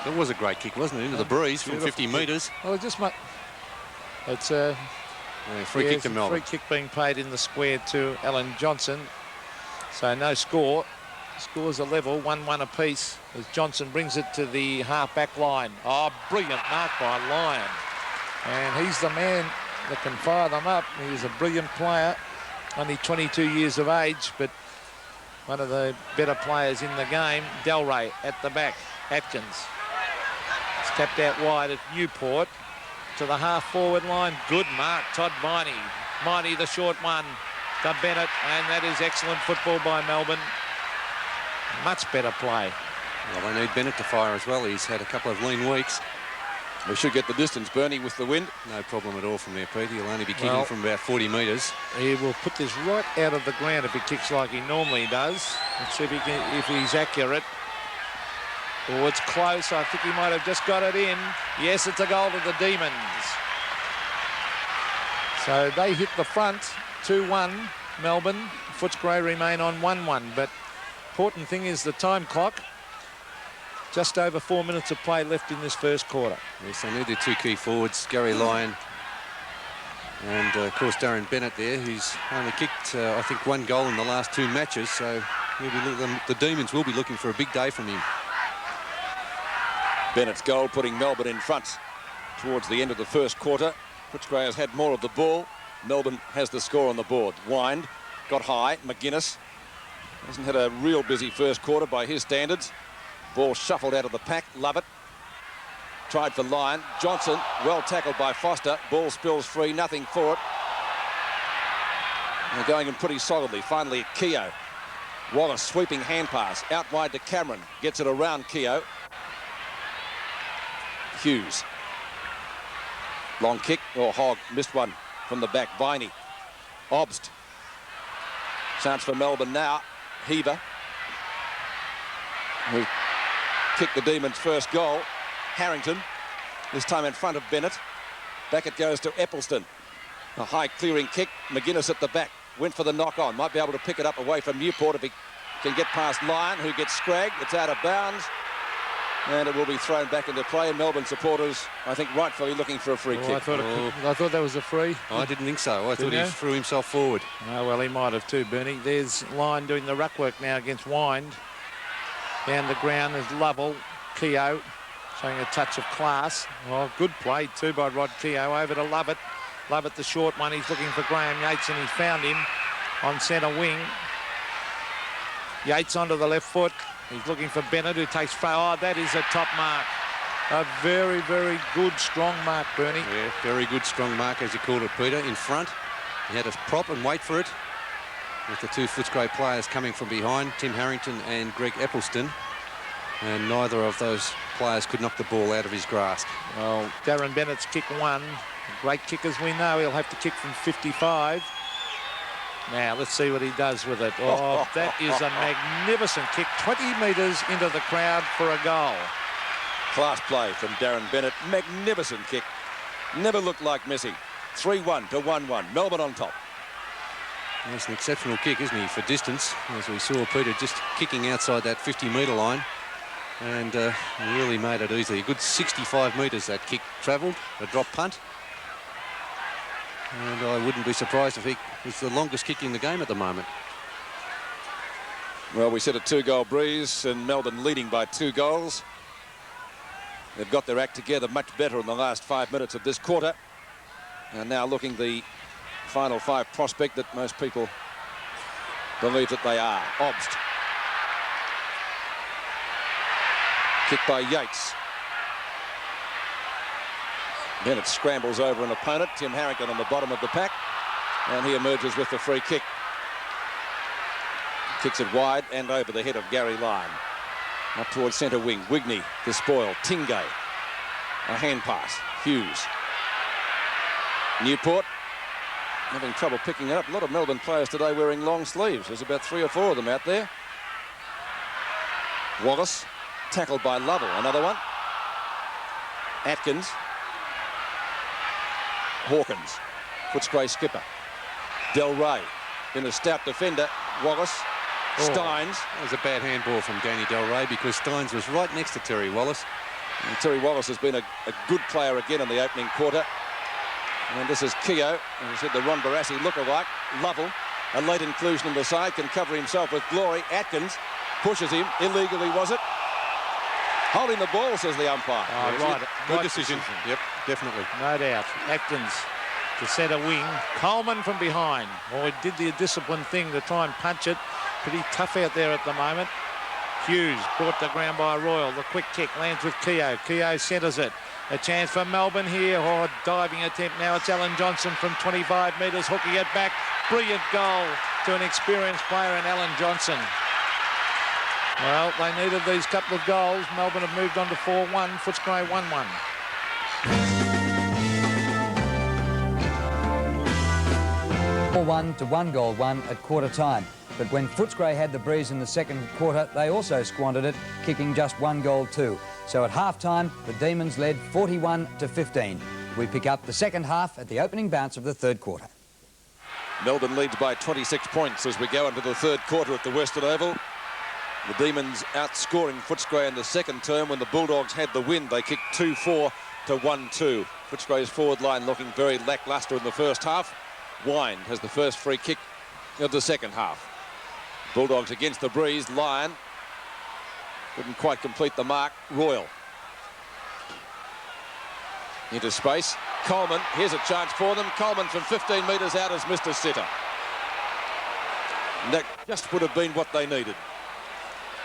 It was a great kick, wasn't it? Into the breeze from 50 metres. Well, it's a free kick to Melbourne. Free kick being played in the square to Alan Johnson. So no score. Scores are level, 1-1 apiece as Johnson brings it to the half-back line. Oh, brilliant mark by Lyon. And he's the man that can fire them up. He's a brilliant player, only 22 years of age, but one of the better players in the game. Delray at the back. Atkins. It's tapped out wide at Newport to the half-forward line. Good mark, Todd Viney. Viney, the short one to Bennett, and that is excellent football by Melbourne. Much better play. Well, they need Bennett to fire as well. He's had a couple of lean weeks. We should get the distance, Bernie, with the wind. No problem at all from there, Pete. He'll only be kicking from about 40 metres. He will put this right out of the ground if he kicks like he normally does. Let's see if he's accurate. Oh, it's close. I think he might have just got it in. Yes, it's a goal to the Demons. So they hit the front, 2-1, Melbourne. Footscray remain on 1-1, but important thing is the time clock. Just over 4 minutes of play left in this first quarter. Yes, they need their two key forwards, Gary Lyon and, of course, Darren Bennett there, who's only kicked, I think, 1 goal in the last 2 matches. So the Demons will be looking for a big day from him. Bennett's goal putting Melbourne in front towards the end of the first quarter. Footscray has had more of the ball. Melbourne has the score on the board. Wind, got high. McGuinness hasn't had a real busy first quarter by his standards. Ball shuffled out of the pack. Lovett tried for Lyon. Johnson, well tackled by Foster. Ball spills free, nothing for it. They're going in pretty solidly. Finally, Keogh. Wallace sweeping hand pass. Out wide to Cameron. Gets it around Keogh. Hughes. Long kick. Oh, Hogg missed one from the back. Viney. Obst. Chance for Melbourne now. Heaver, who kicked the Demons' first goal. Harrington, this time in front of Bennett. Back it goes to Eppelston. A high clearing kick. McGuinness at the back. Went for the knock-on. Might be able to pick it up away from Newport if he can get past Lyon, who gets scragged. It's out of bounds. And it will be thrown back into play. And Melbourne supporters, I think, rightfully looking for a free kick. I thought that was a free. I didn't think so. I thought he threw himself forward. Oh, well, he might have too, Bernie. There's Lyon doing the ruck work now against Wind. Down the ground is Lovell. Keogh showing a touch of class. Oh, good play too by Rod Keogh. Over to Lovett. Lovett, the short one. He's looking for Graham Yates, and he's found him on centre wing. Yates onto the left foot. He's looking for Bennett, who takes... Oh, that is a top mark. A very, very good, strong mark, Bernie. Yeah, very good, strong mark, as you called it, Peter. In front, he had to prop and wait for it, with the two Footscray players coming from behind, Tim Harrington and Greg Eppelston. And neither of those players could knock the ball out of his grasp. Well, Darren Bennett's kick one. Great kick, as we know. He'll have to kick from 55. Now, let's see what he does with it. Oh, that is a magnificent kick. 20 metres into the crowd for a goal. Class play from Darren Bennett. Magnificent kick. Never looked like missing. 3-1 to 1-1. Melbourne on top. That's an exceptional kick, isn't he, for distance, as we saw Peter just kicking outside that 50-metre line. And he really made it easy. A good 65 metres that kick travelled, a drop punt. And I wouldn't be surprised if he was the longest kick in the game at the moment. Well, we set a 2-goal breeze and Melbourne leading by 2 goals. They've got their act together much better in the last 5 minutes of this quarter. And now looking the final 5 prospect that most people believe that they are. Obst. Kick by Yates. Bennett scrambles over an opponent. Tim Harrington on the bottom of the pack. And he emerges with the free kick. Kicks it wide and over the head of Gary Lyon. Up towards centre wing. Wigney to spoil. Tingay. A hand pass. Hughes. Newport having trouble picking it up. A lot of Melbourne players today wearing long sleeves. There's about 3 or 4 of them out there. Wallace. Tackled by Lovell. Another one. Atkins. Hawkins. Footscray skipper. Delray in a stout defender. Wallace. Steins. That was a bad handball from Danny Delray, because Steins was right next to Terry Wallace. And Terry Wallace has been a good player again in the opening quarter. And this is Keogh, and he said the Ron Barassi lookalike. Lovell, a late inclusion on the side, can cover himself with glory. Atkins pushes him, illegally was it? Holding the ball, says the umpire. Oh, yes, right. Good decision. Yep, definitely. No doubt. Atkins to centre wing. Coleman from behind. Well, he did the disciplined thing to try and punch it. Pretty tough out there at the moment. Hughes brought the ground by Royal. The quick kick lands with Keogh. Keogh centres it. A chance for Melbourne here. Oh, diving attempt now. It's Alan Johnson from 25 metres, hooking it back. Brilliant goal to an experienced player in Alan Johnson. Well, they needed these couple of goals. Melbourne have moved on to 4-1. Footscray 1-1. 4-1 to 1-goal-1 at quarter time. But when Footscray had the breeze in the second quarter, they also squandered it, kicking just 1 goal too. So at half-time, the Demons led 41-15. We pick up the second half at the opening bounce of the third quarter. Melbourne leads by 26 points as we go into the third quarter at the Western Oval. The Demons outscoring Footscray in the second term. When the Bulldogs had the win, they kicked 2-4 to 1-2. Footscray's forward line looking very lacklustre in the first half. Wine has the first free kick of the second half. Bulldogs against the breeze. Lyon couldn't quite complete the mark. Royal into space. Coleman, here's a chance for them. Coleman from 15 metres out has missed a sitter. And that just would have been what they needed.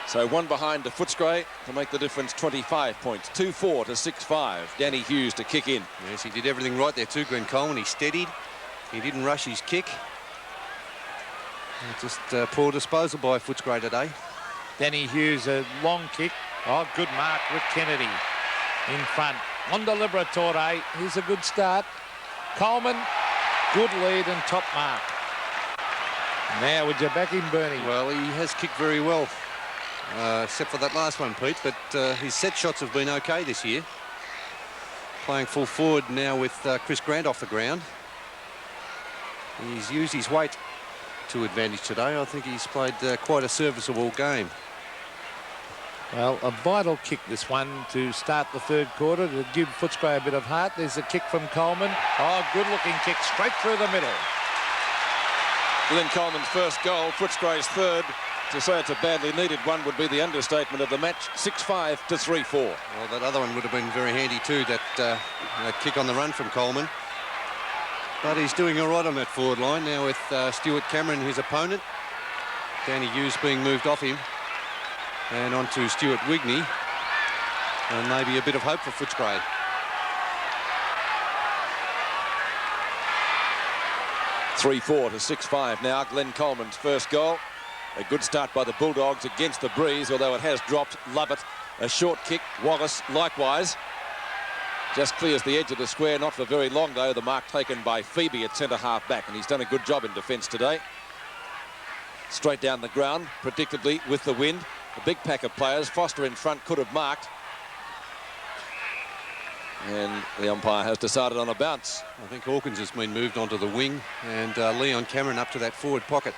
So one behind to Footscray to make the difference 25 points. 2-4 to 6-5. Danny Hughes to kick in. Yes, he did everything right there too, Glenn Coleman. He steadied. He didn't rush his kick. Just poor disposal by Footscray today. Danny Hughes, a long kick. Oh, good mark with Kennedy in front. On to Liberatore. Here's a good start. Coleman, good lead and top mark. Now, would you back him, Bernie? Well, he has kicked very well, except for that last one, Pete. But his set shots have been okay this year. Playing full forward now with Chris Grant off the ground. He's used his weight to advantage today. I think he's played quite a serviceable game. Well, a vital kick, this one, to start the third quarter, to give Footscray a bit of heart. There's a kick from Coleman. Oh, good-looking kick straight through the middle. Glenn Coleman's first goal, Footscray's third. To say it's a badly needed one would be the understatement of the match. 6-5 to 3-4. Well, that other one would have been very handy too, that kick on the run from Coleman. But he's doing all right on that forward line now with Stuart Cameron, his opponent. Danny Hughes being moved off him. And on to Stuart Wigney. And maybe a bit of hope for Footscray. (3-4 to 6-5 now. Glenn Coleman's first goal. A good start by the Bulldogs against the breeze, although it has dropped. Lovett, a short kick. Wallace likewise. Just clears the edge of the square, not for very long though. The mark taken by Phoebe at centre half back, and he's done a good job in defence today. Straight down the ground, predictably with the wind. A big pack of players. Foster in front could have marked. And the umpire has decided on a bounce. I think Hawkins has been moved onto the wing, and Leon Cameron up to that forward pocket.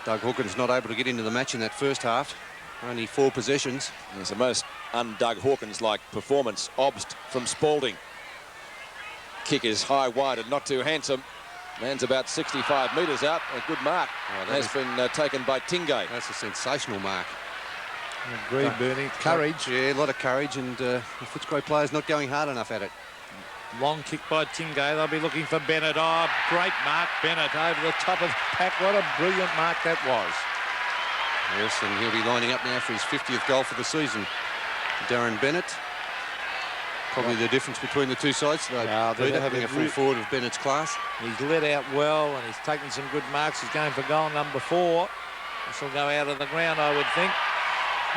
Doug Hawkins not able to get into the match in that first half. Only 4 possessions. It's the most un-Doug Hawkins-like performance. Obst from Spalding. Kick is high, wide and not too handsome. Man's about 65 metres out. A good mark. Has been taken by Tingay. That's a sensational mark. Agreed, Bernie. Courage. Yeah, a lot of courage, and the Footscray players not going hard enough at it. Long kick by Tingay. They'll be looking for Bennett. Oh, great mark, Bennett, over the top of the pack. What a brilliant mark that was. Yes, and he'll be lining up now for his 50th goal for the season. Darren Bennett. Probably the difference between the two sides today. Peter, having a full forward of Bennett's class. He's let out well, and he's taken some good marks. He's going for goal number 4. This will go out of the ground, I would think.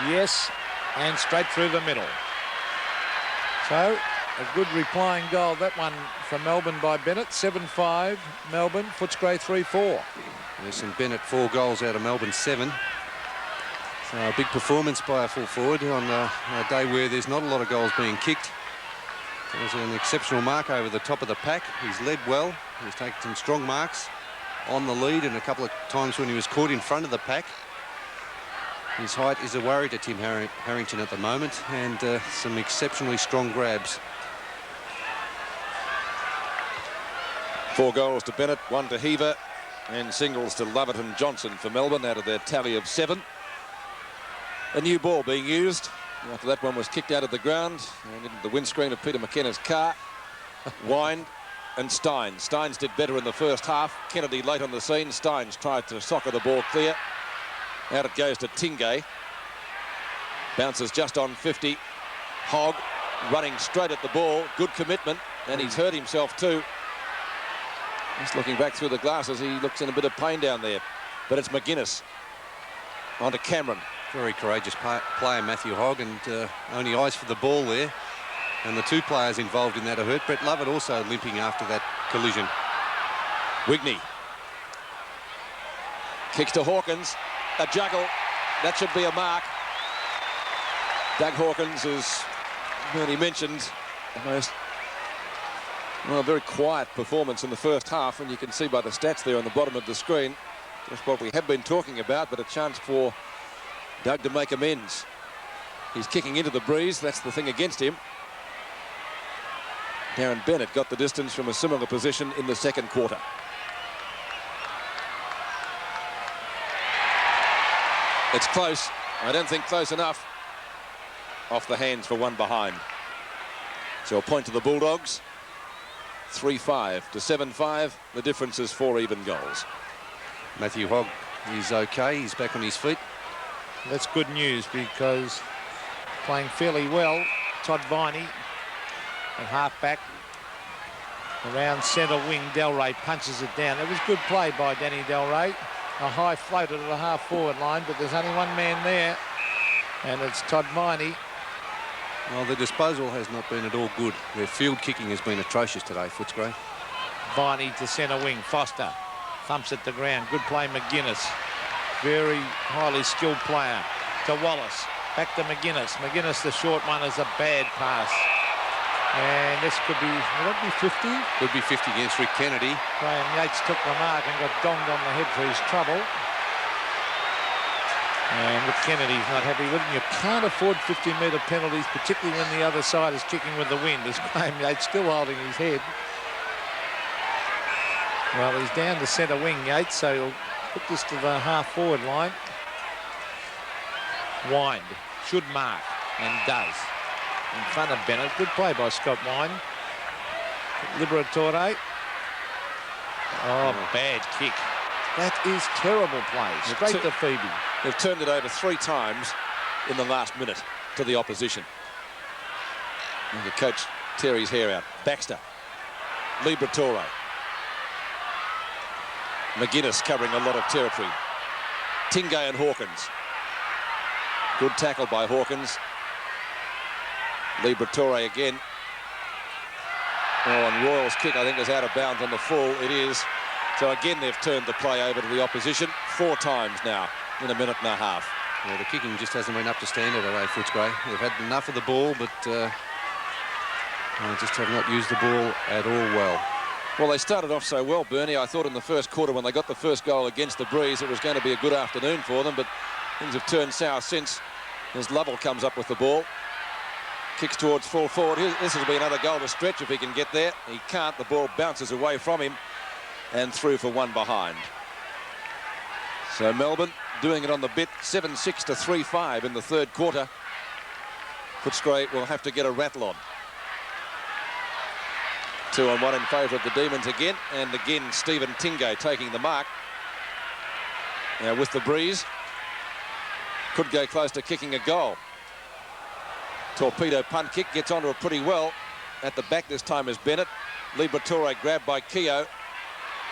Yes, and straight through the middle. So, a good replying goal. That one from Melbourne by Bennett. 7-5, Melbourne. Footscray 3-4. Yes, and Bennett 4 goals out of Melbourne 7. So a big performance by a full forward on a day where there's not a lot of goals being kicked. It was an exceptional mark over the top of the pack. He's led well. He's taken some strong marks on the lead, and a couple of times when he was caught in front of the pack. His height is a worry to Tim Harrington at the moment, and some exceptionally strong grabs. 4 goals to Bennett, 1 to Heaver, and singles to Lovett and Johnson for Melbourne out of their tally of 7. A new ball being used. After that one was kicked out of the ground and into the windscreen of Peter McKenna's car. Wind and Steins. Steins did better in the first half. Kennedy late on the scene. Steins tried to soccer the ball clear. Out it goes to Tingay. Bounces just on 50. Hogg running straight at the ball. Good commitment, and he's hurt himself too. Just looking back through the glasses, he looks in a bit of pain down there. But it's McGuinness. On to Cameron. Very courageous player, Matthew Hogg, and only eyes for the ball there. And the 2 players involved in that are hurt. Brett Lovett also limping after that collision. Wigney. Kicks to Hawkins. A juggle. That should be a mark. Doug Hawkins is, when he mentioned, the most, well, a very quiet performance in the first half, and you can see by the stats there on the bottom of the screen just what we have been talking about, but a chance for Doug to make amends. He's kicking into the breeze. That's the thing against him. Darren Bennett got the distance from a similar position in the second quarter. It's close. I don't think close enough. Off the hands for 1 behind. So a point to the Bulldogs. 3-5 to 7-5. The difference is 4 even goals. Matthew Hogg is okay. He's back on his feet. That's good news, because playing fairly well. Todd Viney at half-back. Around centre wing, Delray punches it down. It was good play by Danny Delray. A high floated at the half-forward line, but there's only one man there, and it's Todd Viney. Well, the disposal has not been at all good. Their field kicking has been atrocious today, Footscray. Viney to centre wing. Foster thumps at the ground. Good play, McGuinness. Very highly skilled player. To Wallace. Back to McGuinness. McGuinness, the short one, is a bad pass. And this could be, will that be 50? Could be 50 against Rick Kennedy. Graham Yates took the mark and got donged on the head for his trouble. And Rick Kennedy's not happy with him. You can't afford 50-metre penalties, particularly when the other side is kicking with the wind. As Graham Yates still holding his head. Well, he's down to centre wing, Yates, so he'll put this to the half-forward line. Wind should mark, and does. In front of Bennett. Good play by Scott Wine. Liberatore. Oh, bad kick. That is terrible play. Straight to Phoebe. They've turned it over 3 times in the last minute to the opposition. And the coach tear his hair out. Baxter. Liberatore. McGuinness covering a lot of territory. Tingay and Hawkins. Good tackle by Hawkins. Liberatore again. Oh, and Royal's kick, I think, is out of bounds on the full. It is. So again, they've turned the play over to the opposition 4 times now in a minute and a half. Yeah, the kicking just hasn't been up to standard today, Footscray. They've had enough of the ball, but just have not used the ball at all well. Well, they started off so well, Bernie. I thought in the first quarter, when they got the first goal against the breeze, it was going to be a good afternoon for them, but things have turned sour since, as Lovell comes up with the ball. Kicks towards full forward. This will be another goal to stretch if he can get there. He can't. The ball bounces away from him and through for 1 behind. So Melbourne doing it on the bit. 7-6 to 3-5 in the third quarter. Footscray will have to get a rattle on. 2-on-1 in favour of the Demons again. And again, Stephen Tingay taking the mark. Now with the breeze, could go close to kicking a goal. Torpedo punt kick, gets onto it pretty well. At the back this time is Bennett. Liberatore grabbed by Keogh,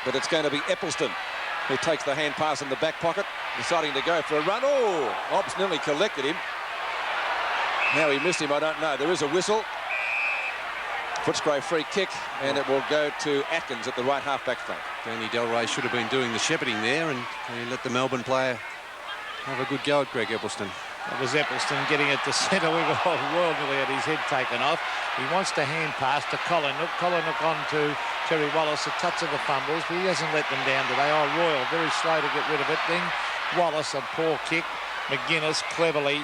but it's going to be Eccleston who takes the hand pass in the back pocket, deciding to go for a run. Oh, Obbs nearly collected him. How he missed him, I don't know. There is a whistle. Footscray free kick, and it will go to Atkins at the right half-back flank. Danny Delray should have been doing the shepherding there, and he let the Melbourne player have a good go at Greg Eccleston. That was Eccleston getting it to centre. We got Royal nearly had his head taken off. He wants to hand pass to Collingwood. Collingwood on to Terry Wallace, a touch of the fumbles, but he hasn't let them down today. Oh, Royal very slow to get rid of it. Then Wallace, a poor kick. McGuinness cleverly.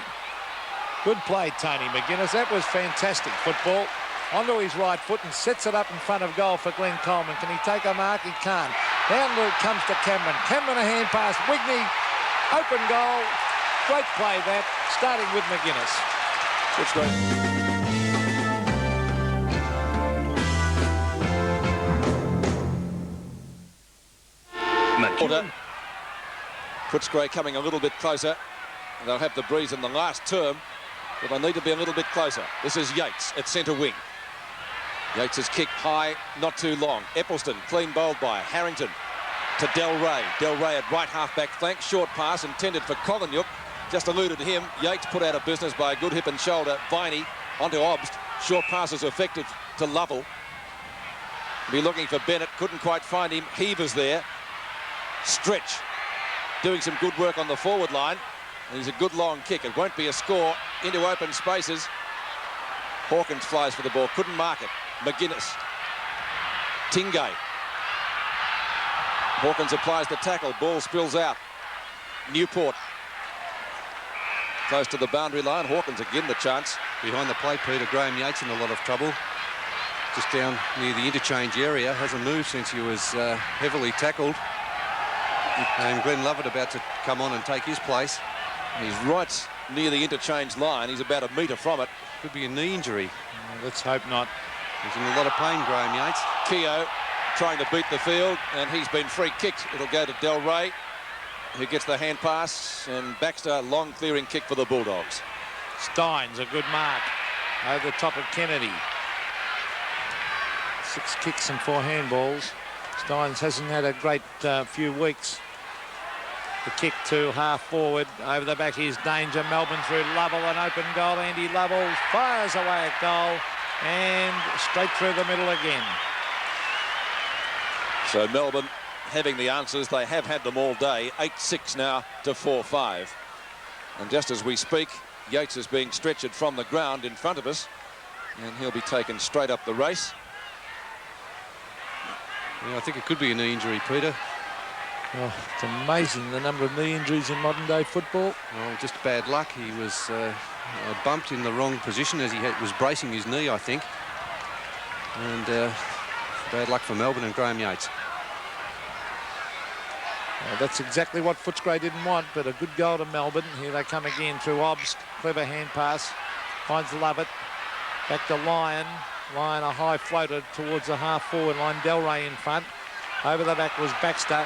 Good play, Tony McGuinness. That was fantastic football. Onto his right foot and sets it up in front of goal for Glenn Coleman. Can he take a mark? He can't. Down comes to Cameron. Cameron a hand pass. Wigney, open goal. Great play that, starting with McGuinness. Footscray. Footscray coming a little bit closer. They'll have the breeze in the last term, but they need to be a little bit closer. This is Yates at centre wing. Yates' kick high, not too long. Eccleston, clean bowled by Harrington to Del Rey. Del Rey at right half-back flank. Short pass intended for Collinyuk. Just eluded him. Yates put out of business by a good hip and shoulder. Viney onto Obst. Short passes effective to Lovell. Be looking for Bennett. Couldn't quite find him. Heaver's there. Stretch doing some good work on the forward line. And he's a good long kick. It won't be a score. Into open spaces. Hawkins flies for the ball. Couldn't mark it. McGuinness. Tingay. Hawkins applies the tackle. Ball spills out. Newport. Close to the boundary line. Hawkins again the chance. Behind the plate, Peter. Graham Yates in a lot of trouble. Just down near the interchange area. Hasn't moved since he was heavily tackled. And Glenn Lovett about to come on and take his place. He's right near the interchange line. He's about a metre from it. Could be a knee injury. Let's hope not. He's in a lot of pain, Graham Yates. Keogh trying to beat the field, and he's been free kicked. It'll go to Del Rey, who gets the hand pass, and Baxter, long clearing kick for the Bulldogs. Steins, a good mark over the top of Kennedy. 6 kicks and 4 handballs. Steins hasn't had a great few weeks. The kick to half forward. Over the back, here's danger. Melbourne through Lovell, an open goal. Andy Lovell fires away at goal and straight through the middle again. So Melbourne having the answers. They have had them all day. 8-6 now to 4-5. And just as we speak, Yates is being stretchered from the ground in front of us, and he'll be taken straight up the race. Yeah, I think it could be a knee injury, Peter. Oh, it's amazing the number of knee injuries in modern day football. Well, just bad luck. He was bumped in the wrong position as he was bracing his knee, I think. And bad luck for Melbourne and Graham Yates. That's exactly what Footscray didn't want, but a good goal to Melbourne. Here they come again through Obst. Clever hand pass. Finds Lovett. Back to Lyon. Lyon a high floater towards the half-forward line. Del Rey in front. Over the back was Baxter.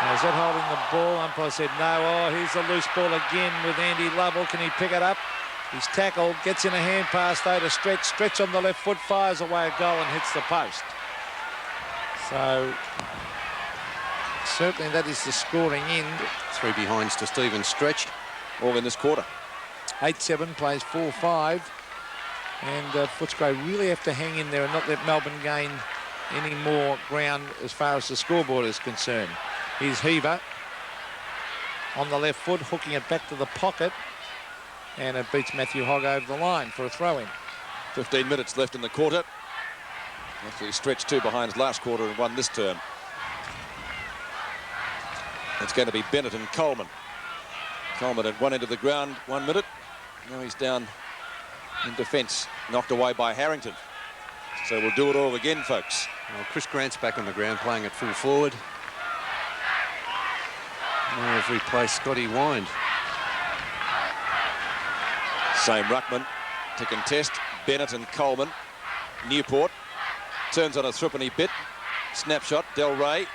Now, is that holding the ball? Umpire said no. Oh, here's the loose ball again with Andy Lovell. Can he pick it up? He's tackled. Gets in a hand pass though to Stretch. Stretch on the left foot. Fires away a goal and hits the post. So certainly that is the scoring end. 3 behinds to Stephen Stretch. All in this quarter. 8-7 plays 4-5. And Footscray really have to hang in there and not let Melbourne gain any more ground as far as the scoreboard is concerned. Here's Heaver on the left foot, hooking it back to the pocket. And it beats Matthew Hogg over the line for a throw-in. 15 minutes left in the quarter. Actually stretched 2 behinds last quarter and 1 this term. It's going to be Bennett and Coleman. Coleman at one end of the ground, 1 minute. Now he's down in defence, knocked away by Harrington. So we'll do it all again, folks. Well, Chris Grant's back on the ground playing at full forward. Now have replaced Scotty Wind. Same ruckman to contest. Bennett and Coleman. Newport turns on a threepenny bit. Snapshot, Del Rey.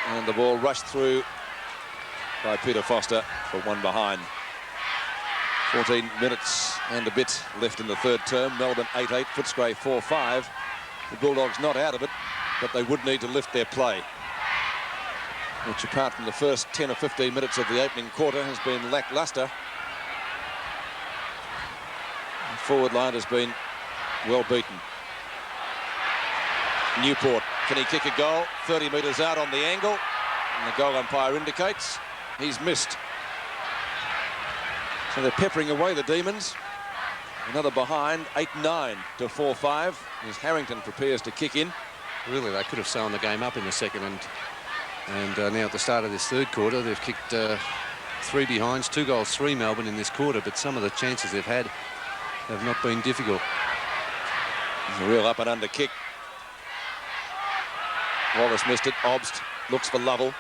And the ball rushed through by Peter Foster for 1 behind. 14 minutes and a bit left in the third term. Melbourne 8-8, Footscray 4-5. The Bulldogs not out of it, but they would need to lift their play, which apart from the first 10 or 15 minutes of the opening quarter has been lacklustre. The forward line has been well beaten. Newport, can he kick a goal? 30 metres out on the angle, and the goal umpire indicates he's missed. So they're peppering away the Demons. Another behind, 8-9 to 4-5 as Harrington prepares to kick in. Really, they could have sewn the game up in the second, and now at the start of this third quarter, they've kicked 3 behinds, 2 goals, 3 Melbourne in this quarter, but some of the chances they've had have not been difficult. A real up and under kick. Wallace missed it. Obst looks for Lovell.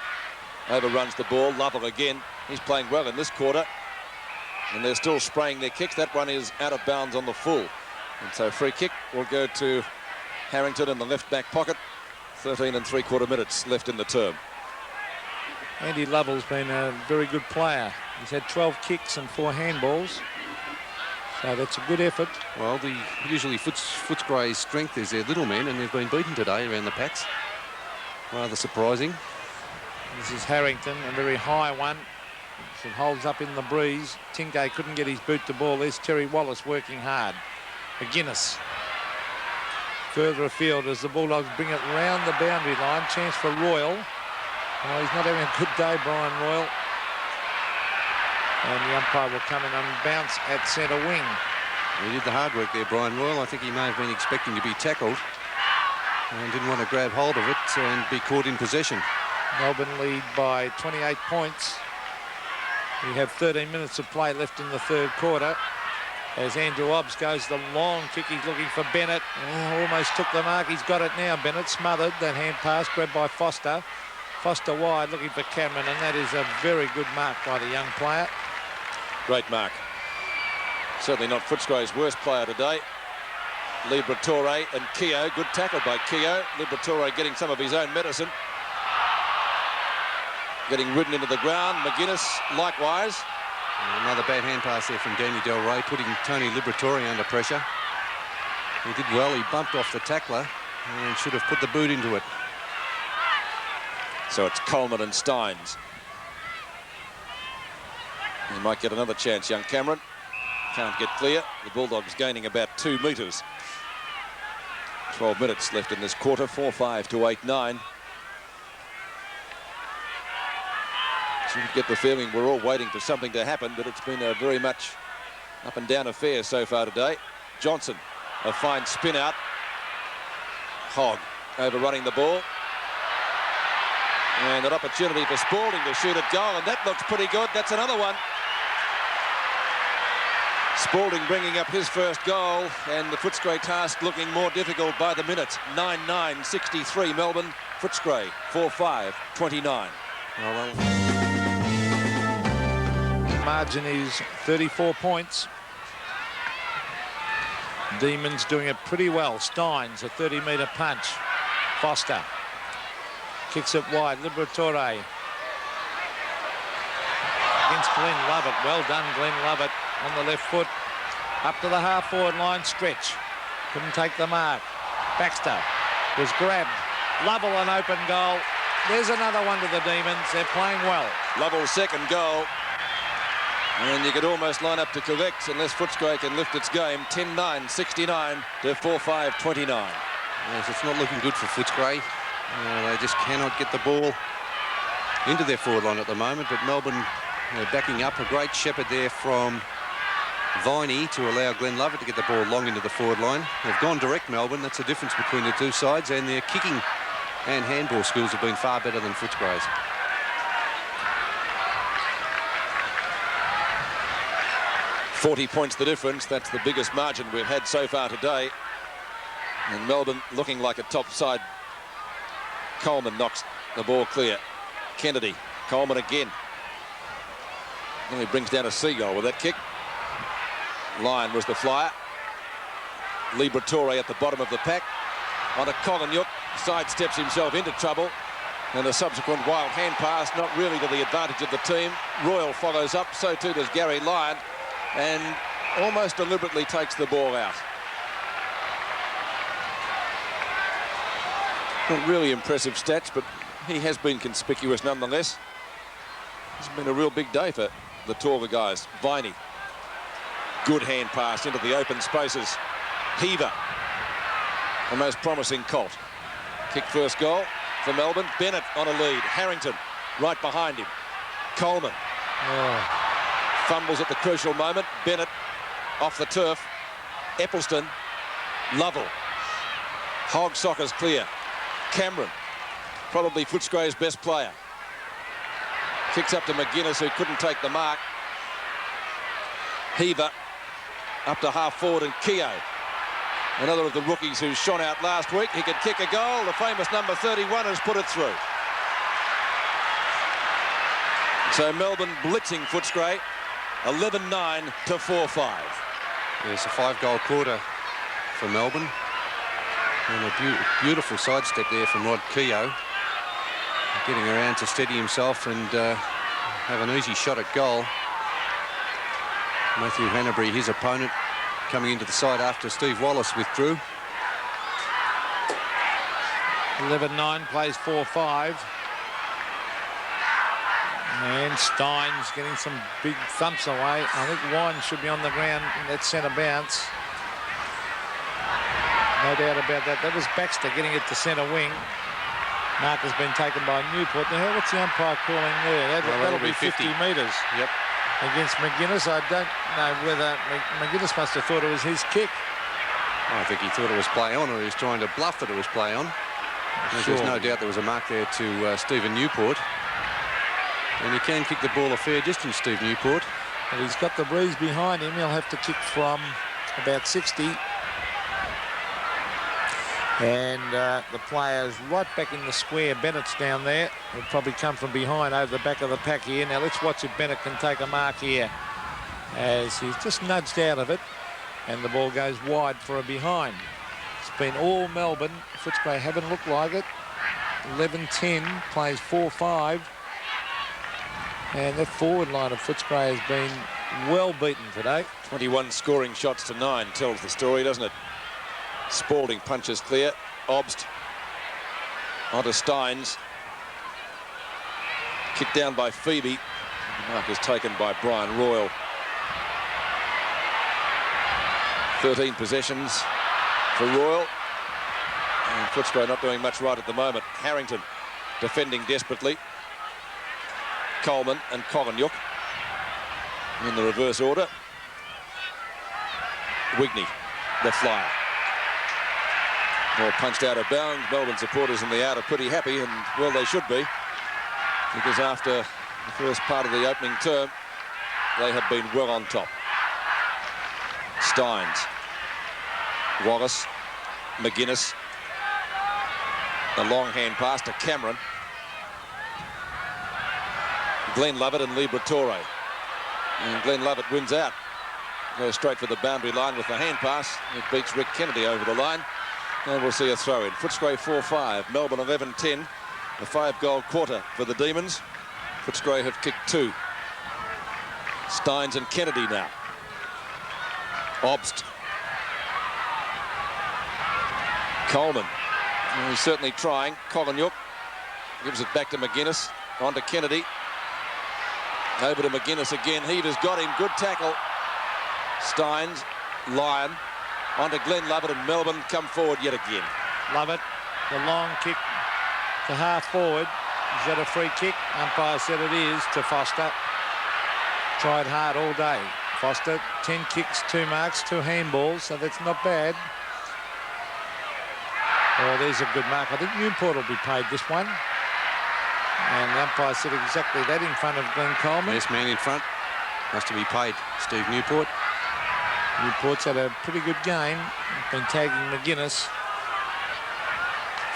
Overruns the ball. Lovell again. He's playing well in this quarter. And they're still spraying their kicks. That one is out of bounds on the full. And so free kick will go to Harrington in the left back pocket. 13 3/4 minutes left in the term. Andy Lovell's been a very good player. He's had 12 kicks and 4 handballs. So that's a good effort. Well, usually Footscray's strength is their little men, and they've been beaten today around the packs. Rather surprising. This is Harrington, a very high one. It holds up in the breeze. Tingay couldn't get his boot to ball. There's Terry Wallace working hard. McGuinness further afield as the Bulldogs bring it round the boundary line. Chance for Royal. Oh, he's not having a good day, Brian Royal. And the umpire will come in and bounce at centre wing. He did the hard work there, Brian Royal. I think he may have been expecting to be tackled and didn't want to grab hold of it and be caught in possession. Melbourne lead by 28 points. We have 13 minutes of play left in the third quarter. As Andrew Obbs goes the long kick, he's looking for Bennett. Oh, almost took the mark. He's got it now. Bennett smothered. That hand pass grabbed by Foster. Foster wide looking for Cameron, and that is a very good mark by the young player. Great mark. Certainly not Footscray's worst player today. Liberatore and Keogh. Good tackle by Keogh. Liberatore getting some of his own medicine. Getting ridden into the ground. McGuinness likewise. Another bad hand pass there from Danny Del Rey, putting Tony Liberatore under pressure. He did well. He bumped off the tackler and should have put the boot into it. So it's Coleman and Steins. He might get another chance, young Cameron. Can't get clear. The Bulldogs gaining about 2 metres. 12 minutes left in this quarter. 4-5 to 8-9. So you get the feeling we're all waiting for something to happen, but it's been a very much up and down affair so far today. Johnson, a fine spin out. Hogg overrunning the ball. And an opportunity for Spalding to shoot at goal, and that looks pretty good. That's another one. Spalding bringing up his first goal, and the Footscray task looking more difficult by the minute. 9-9, 63 Melbourne. Footscray 4-5, 29. Margin is 34 points. Demons doing it pretty well. Steins, a 30-metre punch. Foster kicks it wide. Liberatore against Glenn Lovett. Well done, Glenn Lovett on the left foot. Up to the half-forward line, stretch. Couldn't take the mark. Baxter was grabbed. Lovell an open goal. There's another one to the Demons. They're playing well. Lovell's second goal. And you could almost line up to collect unless Footscray can lift its game. 10-9, 69 to 4-5, 29. Yes, it's not looking good for Footscray. They just cannot get the ball into their forward line at the moment, but Melbourne backing up. A great shepherd there from Viney to allow Glenn Lovett to get the ball long into the forward line. They've gone direct, Melbourne. That's the difference between the two sides, and their kicking and handball skills have been far better than Footscray's. 40 points the difference. That's the biggest margin we've had so far today. And Melbourne looking like a top side. Coleman knocks the ball clear. Kennedy. Coleman again. And he brings down a seagull with that kick. Lyon was the flyer. Liberatore at the bottom of the pack. On a Collinyuk. Sidesteps himself into trouble. And a subsequent wild hand pass, not really to the advantage of the team. Royal follows up. So too does Gary Lyon. And almost deliberately takes the ball out. Not really impressive stats, but he has been conspicuous nonetheless. It's been a real big day for the taller guys. Viney. Good hand pass into the open spaces. Heaver. A most promising Colt. Kick first goal for Melbourne. Bennett on a lead. Harrington right behind him. Coleman. Fumbles at the crucial moment. Bennett off the turf. Eccleston. Lovell. Hogg soccer's clear. Cameron, probably Footscray's best player. Kicks up to McGuinness, who couldn't take the mark. Heaver up to half forward, and Keogh, another of the rookies who shone out last week. He can kick a goal. The famous number 31 has put it through. So Melbourne blitzing Footscray, 11-9 to 4-5. It's a 5-goal quarter for Melbourne. And a beautiful sidestep there from Rod Keogh. Getting around to steady himself and have an easy shot at goal. Matthew Hanbury, his opponent, coming into the side after Steve Wallace withdrew. 11-9, plays 4-5. And Stein's getting some big thumps away. I think Wine should be on the ground in that centre bounce. No doubt about that. That was Baxter getting it to centre wing. Mark has been taken by Newport. Now, what's the umpire calling there? That'll be 50 metres. Yep. Against McGuinness. I don't know whether McGuinness must have thought it was his kick. I think he thought it was play on, or he was trying to bluff that it was play on. There's no doubt there was a mark there to Stephen Newport. And he can kick the ball a fair distance, Steve Newport. But he's got the breeze behind him. He'll have to kick from about 60. And the players right back in the square. Bennett's down there. He'll probably come from behind over the back of the pack here. Now let's watch if Bennett can take a mark here, as he's just nudged out of it. And the ball goes wide for a behind. It's been all Melbourne. Footscray haven't looked like it. 11-10, plays 4-5. And the forward line of Footscray has been well beaten today. 21 scoring shots to 9 tells the story, doesn't it? Spalding punches clear. Obst onto Steins. Kicked down by Phoebe. The mark is taken by Brian Royal. 13 possessions for Royal. And Footscray not doing much right at the moment. Harrington defending desperately. Coleman and Koganyuk in the reverse order. Wigney, the flyer. Ball punched out of bounds. Melbourne supporters in the out are pretty happy, and well, they should be, because after the first part of the opening term, they have been well on top. Steins, Wallace, McGuinness, a long hand pass to Cameron. Glenn Lovett and Liberatore. And Glenn Lovett wins out. Goes straight for the boundary line with the hand pass. It beats Rick Kennedy over the line. And we'll see a throw in. Footscray 4-5. Melbourne 11-10. A 5-goal quarter for the Demons. Footscray have kicked 2. Steins and Kennedy now. Obst. Coleman. And he's certainly trying. Koganyuk gives it back to McGuinness. On to Kennedy. Over to McGuinness again. Heaver's got him. Good tackle. Steins, Lyon. On to Glenn Lovett, and Melbourne come forward yet again. Lovett, the long kick to half forward. Is that a free kick? Umpire said it is to Foster. Tried hard all day. Foster, 10 kicks, 2 marks, 2 handballs, so that's not bad. Oh, there's a good mark. I think Newport will be paid this one. And the umpire said exactly that in front of Glenn Coleman. Best man in front has to be paid, Steve Newport. Newport's had a pretty good game. Been tagging McGuinness.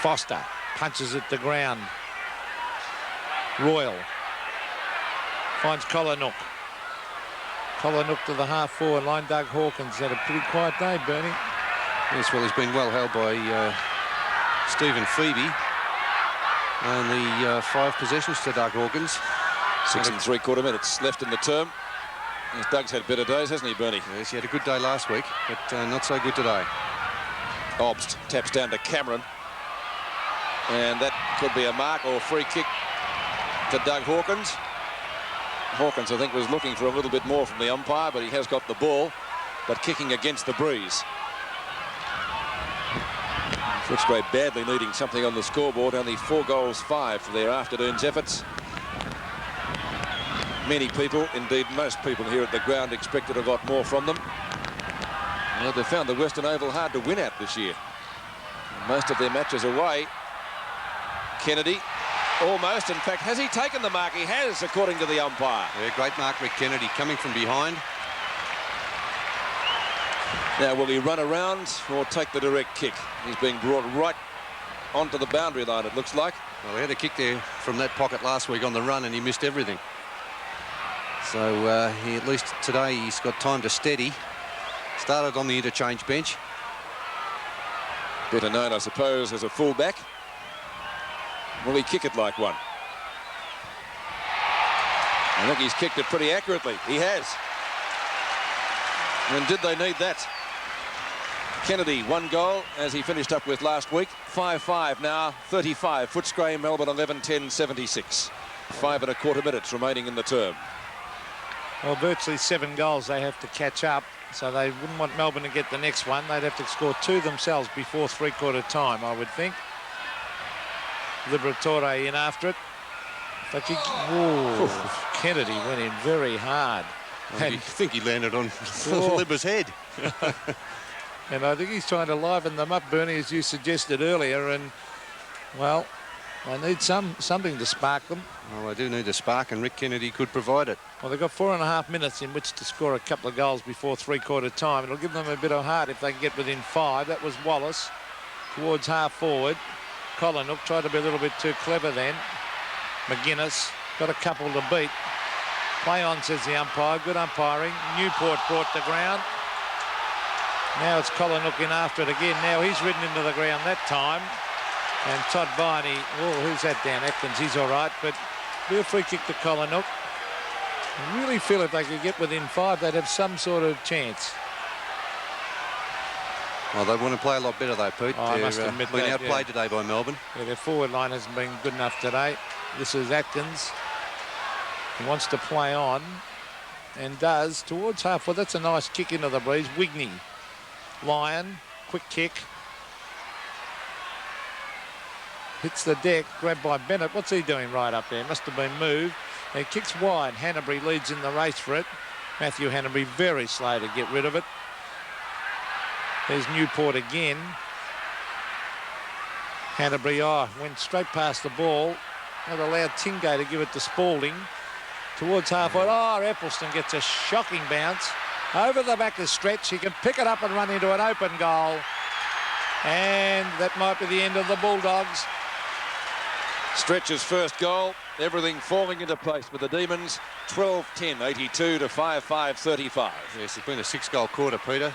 Foster punches at the ground. Royal finds Koganyuk. Koganyuk to the half-forward line. Doug Hawkins had a pretty quiet day, Bernie. Yes, well, he's been well held by Stephen Phoebe. Only 5 possessions to Doug Hawkins. 6 3/4 minutes left in the term. Yes, Doug's had better days, hasn't he, Bernie? Yes, he had a good day last week, but not so good today. Obst taps down to Cameron. And that could be a mark or free kick to Doug Hawkins. Hawkins, I think, was looking for a little bit more from the umpire, but he has got the ball, but kicking against the breeze. Footscray badly needing something on the scoreboard. Only 4 goals, 5 for their afternoon's efforts. Many people, indeed most people here at the ground, expected a lot more from them. Well, they found the Western Oval hard to win at this year. Most of their matches away. Kennedy Almost. In fact, has he taken the mark? He has, according to the umpire. Yeah, great mark, Rick Kennedy, coming from behind. Now, will he run around or take the direct kick? He's being brought right onto the boundary line, it looks like. Well, he had a kick there from that pocket last week on the run, and he missed everything. So he, at least today, he's got time to steady. Started on the interchange bench. Better known, I suppose, as a fullback. Will he kick it like one? I think he's kicked it pretty accurately. He has. And did they need that? Kennedy, 1 goal, as he finished up with last week. 5-5 now, 35. Footscray, Melbourne 11-10, 76. 5 1/4 minutes remaining in the term. Well, virtually 7 goals they have to catch up, so they wouldn't want Melbourne to get the next one. They'd have to score 2 themselves before 3/4 time, I would think. Liberatore in after it. But Kennedy went in very hard. I think he landed on Libba's head. And I think he's trying to liven them up, Bernie, as you suggested earlier. And, well, they need something to spark them. Well, they do need a spark, and Rick Kennedy could provide it. Well, they've got 4.5 minutes in which to score a couple of goals before 3/4 time. It'll give them a bit of heart if they can get within 5. That was Wallace towards half forward. Collinook tried to be a little bit too clever then. McGuinness got a couple to beat. Play on, says the umpire. Good umpiring. Newport brought the ground. Now it's Collinook in after it again. Now he's ridden into the ground that time. And Todd Viney, oh, who's that down? Atkins, he's all right. But be a free kick to Collinook. I really feel if they could get within 5, they'd have some sort of chance. Well, they want to play a lot better, though, Pete. I must admit been that, outplayed today by Melbourne. Yeah, their forward line hasn't been good enough today. This is Atkins. He wants to play on and does towards half. Well, that's a nice kick into the breeze. Wigney. Lyon. Quick kick. Hits the deck. Grabbed by Bennett. What's he doing right up there? Must have been moved. And kicks wide. Hanbury leads in the race for it. Matthew Hanbury very slow to get rid of it. There's Newport again. Hanbury went straight past the ball. Not allowed Tingay to give it to Spalding. Towards halfway. Oh, Eccleston gets a shocking bounce. Over the back of Stretch. He can pick it up and run into an open goal. And that might be the end of the Bulldogs. Stretch's first goal. Everything falling into place with the Demons. 12-10, 82 to 5-5, 35. Yes, it's been a 6-goal quarter, Peter.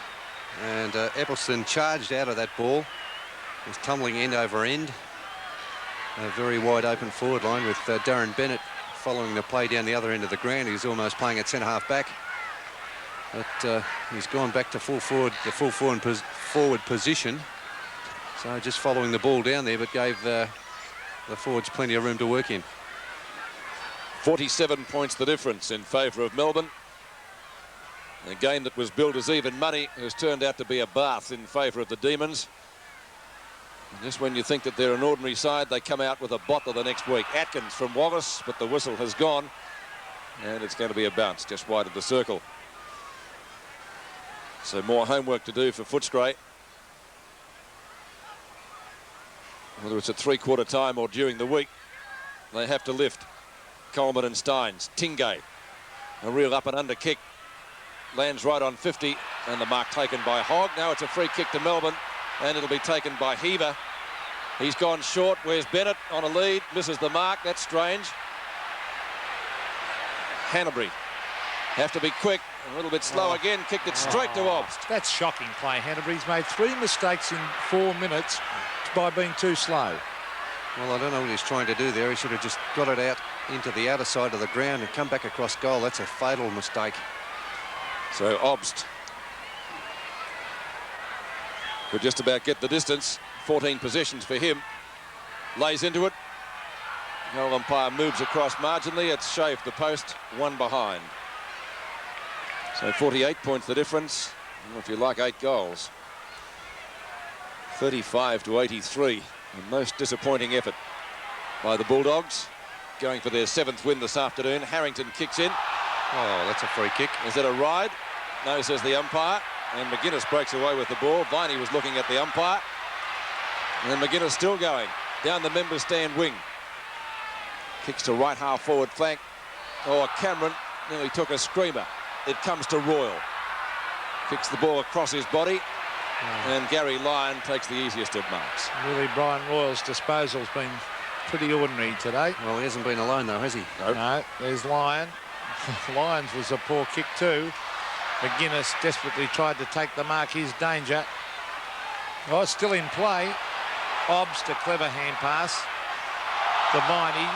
And Eccleston charged out of that ball. Was tumbling end over end. A very wide open forward line with Darren Bennett following the play down the other end of the ground. He's almost playing at centre-half back. But he's gone back to full forward, the full forward position. So just following the ball down there, but gave the forwards plenty of room to work in. 47 points the difference in favour of Melbourne. A game that was billed as even money has turned out to be a bath in favour of the Demons. And just when you think that they're an ordinary side, they come out with a bottler the next week. Atkins from Wallace, but the whistle has gone. And it's going to be a bounce just wide of the circle. So more homework to do for Footscray. Whether it's at 3/4 time or during the week, they have to lift. Coleman and Steins. Tingay. A real up and under kick. Lands right on 50, and the mark taken by Hogg. Now it's a free kick to Melbourne, and it'll be taken by Heaver. He's gone short. Where's Bennett on a lead? Misses the mark. That's strange. Hanbury. Have to be quick. A little bit slow again. Kicked it straight to Obst. That's shocking play. Hanbury's made 3 mistakes in 4 minutes by being too slow. Well, I don't know what he's trying to do there. He should have just got it out into the outer side of the ground and come back across goal. That's a fatal mistake. So Obst could just about get the distance. 14 possessions for him. Lays into it. The umpire moves across marginally. It's shaved the post. 1 behind. So 48 points the difference. Well, if you like, 8 goals. 35 to 83. A most disappointing effort by the Bulldogs. Going for their 7th win this afternoon. Harrington kicks in. Oh, that's a free kick. Is that a ride? No, says the umpire. And McGuinness breaks away with the ball. Viney was looking at the umpire. And then McGuinness still going down the members' stand wing. Kicks to right half forward flank. Oh, Cameron nearly took a screamer. It comes to Royal. Kicks the ball across his body. And Gary Lyon takes the easiest of marks. Really, Brian Royal's disposal's been pretty ordinary today. Well, he hasn't been alone, though, has he? Nope. No, there's Lyon. Lyons was a poor kick too. McGuinness desperately tried to take the mark. Here's danger. Oh, still in play. Hobbs to clever hand pass. To Viney.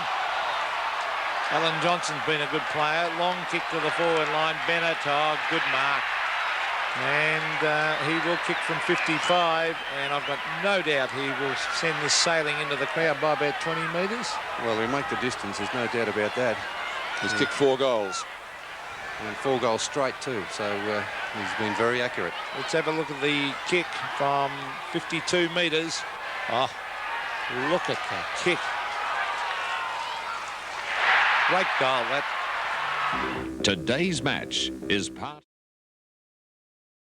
Alan Johnson's been a good player. Long kick to the forward line. Bennett, oh, good mark. And he will kick from 55, and I've got no doubt he will send this sailing into the crowd by about 20 metres. Well, he'll make the distance, there's no doubt about that. He's kicked 4 goals. And 4 goals straight, too, so he's been very accurate. Let's have a look at the kick from 52 metres. Oh, look at that kick. Great goal, that. Today's match is part...